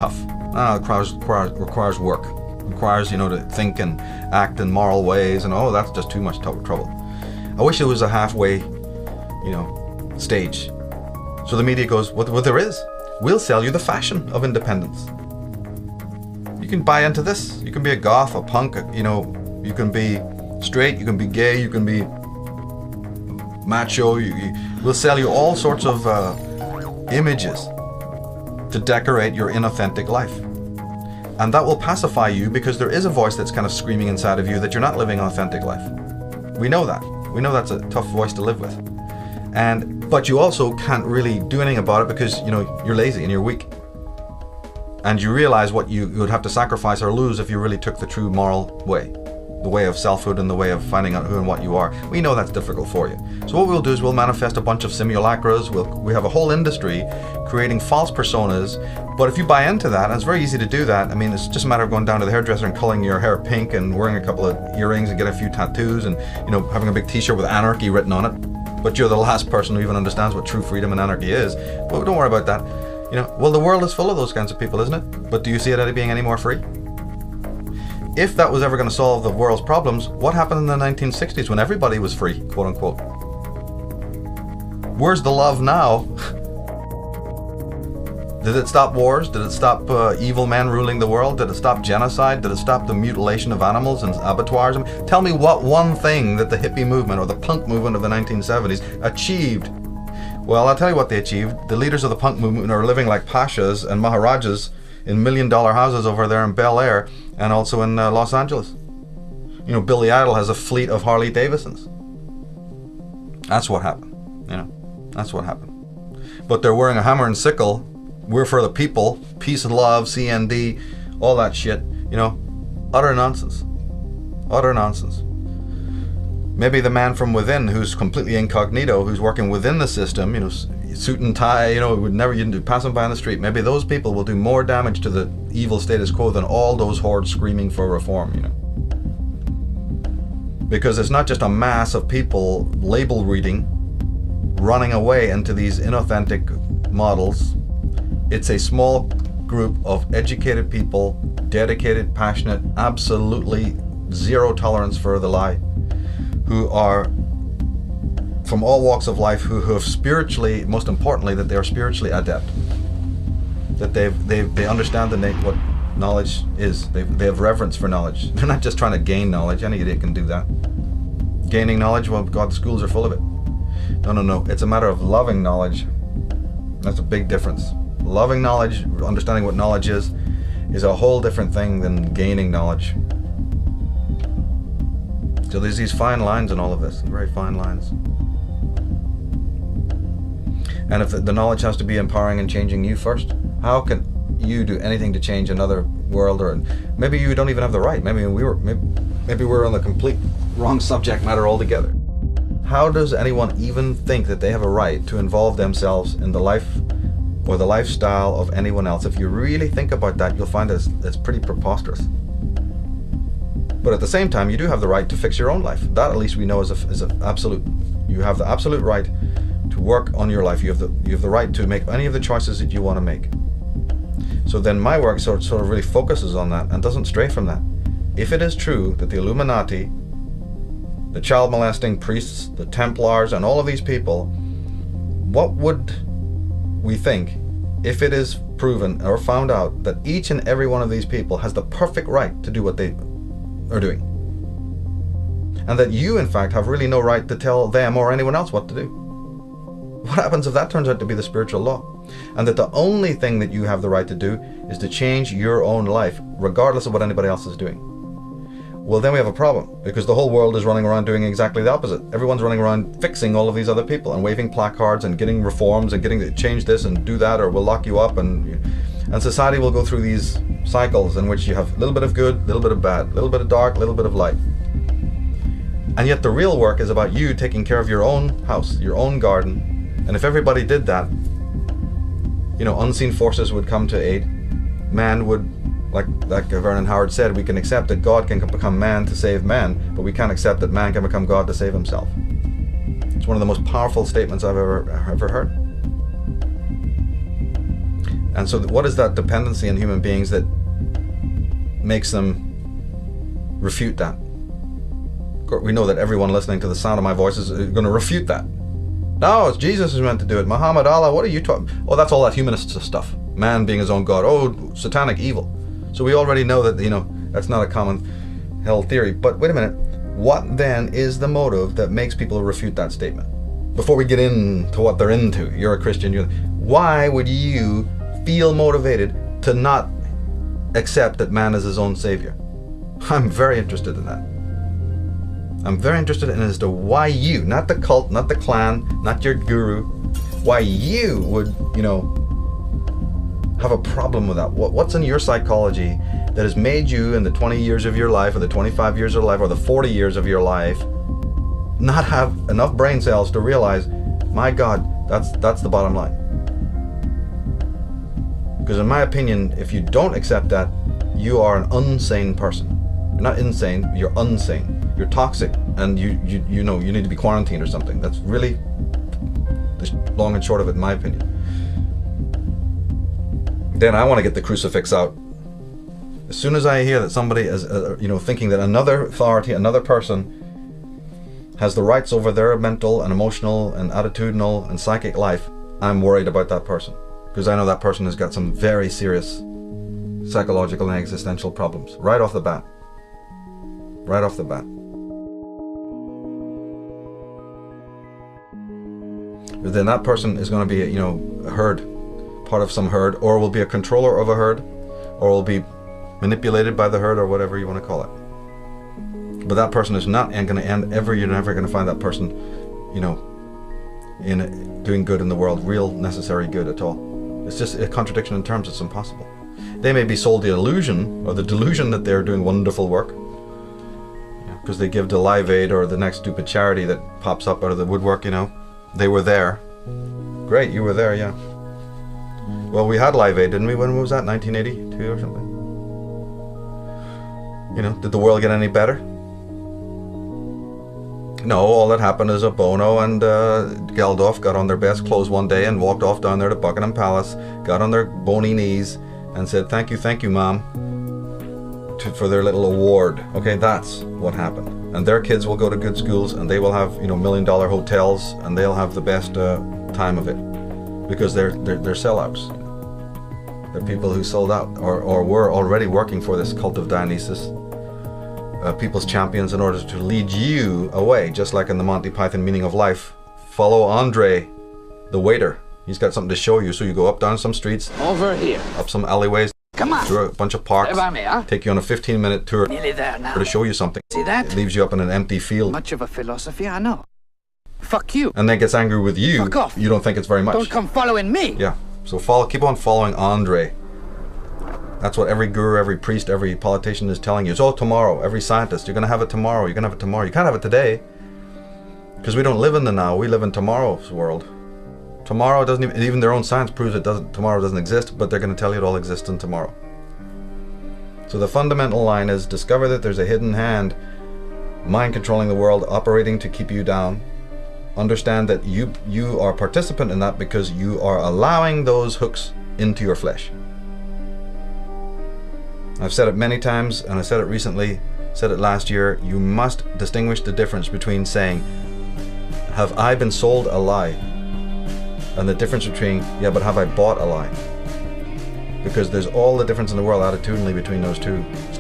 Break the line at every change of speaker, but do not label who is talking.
tough. It requires work. It requires, to think and act in moral ways, and oh, that's just too much trouble. I wish there was a halfway, stage. So the media goes, what there is. We'll sell you the fashion of independence. You can buy into this. You can be a goth, a punk, you can be straight, you can be gay, you can be macho. We'll sell you all sorts of images to decorate your inauthentic life. And that will pacify you because there is a voice that's kind of screaming inside of you that you're not living an authentic life. We know that. We know that's a tough voice to live with. But you also can't really do anything about it because, you're lazy and you're weak. And you realize what you would have to sacrifice or lose if you really took the true moral way. The way of selfhood and the way of finding out who and what you are. We know that's difficult for you. So what we'll do is we'll manifest a bunch of simulacras. We have a whole industry creating false personas. But if you buy into that, and it's very easy to do that. I mean, it's just a matter of going down to the hairdresser and coloring your hair pink and wearing a couple of earrings and getting a few tattoos and, having a big t-shirt with anarchy written on it. But you're the last person who even understands what true freedom and anarchy is. But don't worry about that. Well, the world is full of those kinds of people, isn't it? But do you see it as being any more free? If that was ever going to solve the world's problems, what happened in the 1960s when everybody was free, quote unquote? Where's the love now? Did it stop wars? Did it stop evil men ruling the world? Did it stop genocide? Did it stop the mutilation of animals and abattoirs? Tell me what one thing that the hippie movement or the punk movement of the 1970s achieved. Well, I'll tell you what they achieved. The leaders of the punk movement are living like pashas and maharajas in $1 million houses over there in Bel Air and also in Los Angeles. Billy Idol has a fleet of Harley Davidsons. That's what happened. That's what happened. But they're wearing a hammer and sickle. We're for the people. Peace and love, CND, all that shit. Utter nonsense. Utter nonsense. Maybe the man from within who's completely incognito, who's working within the system, suit and tie, you'd pass them by on the street. Maybe those people will do more damage to the evil status quo than all those hordes screaming for reform, Because it's not just a mass of people label reading, running away into these inauthentic models. It's a small group of educated people, dedicated, passionate, absolutely zero tolerance for the lie, who are from all walks of life, who have spiritually, most importantly, that they are spiritually adept, that they understand what knowledge is. They have reverence for knowledge. They're not just trying to gain knowledge. Any idiot can do that. Gaining knowledge, well, God, the schools are full of it. No. It's a matter of loving knowledge. That's a big difference. Loving knowledge, understanding what knowledge is a whole different thing than gaining knowledge. So there's these fine lines in all of this, very fine lines. And if the knowledge has to be empowering and changing you first, how can you do anything to change another world? Or maybe you don't even have the right. Maybe we're on the complete wrong subject matter altogether. How does anyone even think that they have a right to involve themselves in the life or the lifestyle of anyone else? If you really think about that, you'll find it's pretty preposterous. But at the same time, you do have the right to fix your own life. That, at least, we know is an absolute. You have the absolute right to work on your life. You have the right to make any of the choices that you want to make. So then my work sort of really focuses on that and doesn't stray from that. If it is true that the Illuminati, the child molesting priests, the Templars, and all of these people, what would we think if it is proven or found out that each and every one of these people has the perfect right to do what they are doing, and that you in fact have really no right to tell them or anyone else what to do? What happens if that turns out to be the spiritual law, and that the only thing that you have the right to do is to change your own life regardless of what anybody else is doing? Well, then we have a problem, because the whole world is running around doing exactly the opposite. Everyone's running around fixing all of these other people and waving placards and getting reforms and getting to change this and do that, or we'll lock you up, and society will go through these cycles in which you have a little bit of good, a little bit of bad, a little bit of dark, a little bit of light. And yet the real work is about you taking care of your own house, your own garden. And if everybody did that, unseen forces would come to aid. Man would, like Vernon Howard said, we can accept that God can become man to save man, but we can't accept that man can become God to save himself. It's one of the most powerful statements I've ever heard. And so what is that dependency in human beings that makes them refute that? We know that everyone listening to the sound of my voice is going to refute that. No, it's Jesus who's meant to do it. Muhammad, Allah, what are you talking? Oh, that's all that humanist stuff. Man being his own God. Oh, satanic evil. So we already know that, you know, that's not a common held theory. But wait a minute. What then is the motive that makes people refute that statement? Before we get into what they're into, you're a Christian. Why would you feel motivated to not accept that man is his own savior? I'm very interested in that. I'm very interested in as to why you, not the cult, not the clan, not your guru, why you would, you know, have a problem with that. What's in your psychology that has made you in the 20 years of your life, or the 25 years of life, or the 40 years of your life, not have enough brain cells to realize, my God, that's the bottom line. Because in my opinion, if you don't accept that, you are an unsane person. You're not insane, you're unsane. You're toxic, and you know you need to be quarantined or something. That's really the long and short of it, in my opinion. Then I want to get the crucifix out. As soon as I hear that somebody is, you know, thinking that another authority, another person, has the rights over their mental and emotional and attitudinal and psychic life, I'm worried about that person, because I know that person has got some very serious psychological and existential problems right off the bat. Right off the bat. Then that person is going to be, you know, a herd, part of some herd, or will be a controller of a herd, or will be manipulated by the herd, or whatever you want to call it. But that person is not going to end ever. You're never going to find that person, you know, in doing good in the world, real necessary good at all. It's just a contradiction in terms. It's impossible. They may be sold the illusion or the delusion that they're doing wonderful work, because they give to Live Aid or the next stupid charity that pops up out of the woodwork, you know. They were there. Great, you were there, yeah. Well, we had Live Aid, didn't we? When was that? 1982 or something? You know, did the world get any better? No, all that happened is a Bono and Geldof got on their best clothes one day and walked off down there to Buckingham Palace, got on their bony knees and said, thank you, Mom, for their little award. Okay, that's what happened. And their kids will go to good schools, and they will have, you know, $1 million hotels, and they'll have the best time of it, because they're sellouts. They're people who sold out, or were already working for this cult of Dionysus, people's champions, in order to lead you away, just like in the Monty Python Meaning of Life. Follow Andre, the waiter. He's got something to show you, so you go up down some streets,
over here,
up some alleyways,
come on,
through a bunch of parks, take you on a 15-minute tour
nearly there now,
to show you something.
See that?
It leaves you up in an empty field.
Much of a philosophy, I know. Fuck you.
And then gets angry with you.
Fuck off.
You don't think it's very much.
Don't come following me.
Yeah. So keep on following Andre. That's what every guru, every priest, every politician is telling you. It's all tomorrow. Every scientist, you're going to have it tomorrow. You're going to have it tomorrow. You can't have it today, because we don't live in the now. We live in tomorrow's world. Tomorrow doesn't even their own science proves it doesn't. Tomorrow doesn't exist, but they're going to tell you it all exists in tomorrow. So the fundamental line is: discover that there's a hidden hand, mind controlling the world, operating to keep you down. Understand that you are a participant in that, because you are allowing those hooks into your flesh. I've said it many times, and I said it recently, said it last year. You must distinguish the difference between saying, have I been sold a lie? And the difference between, yeah, but have I bought a lie? Because there's all the difference in the world attitudinally between those two statements.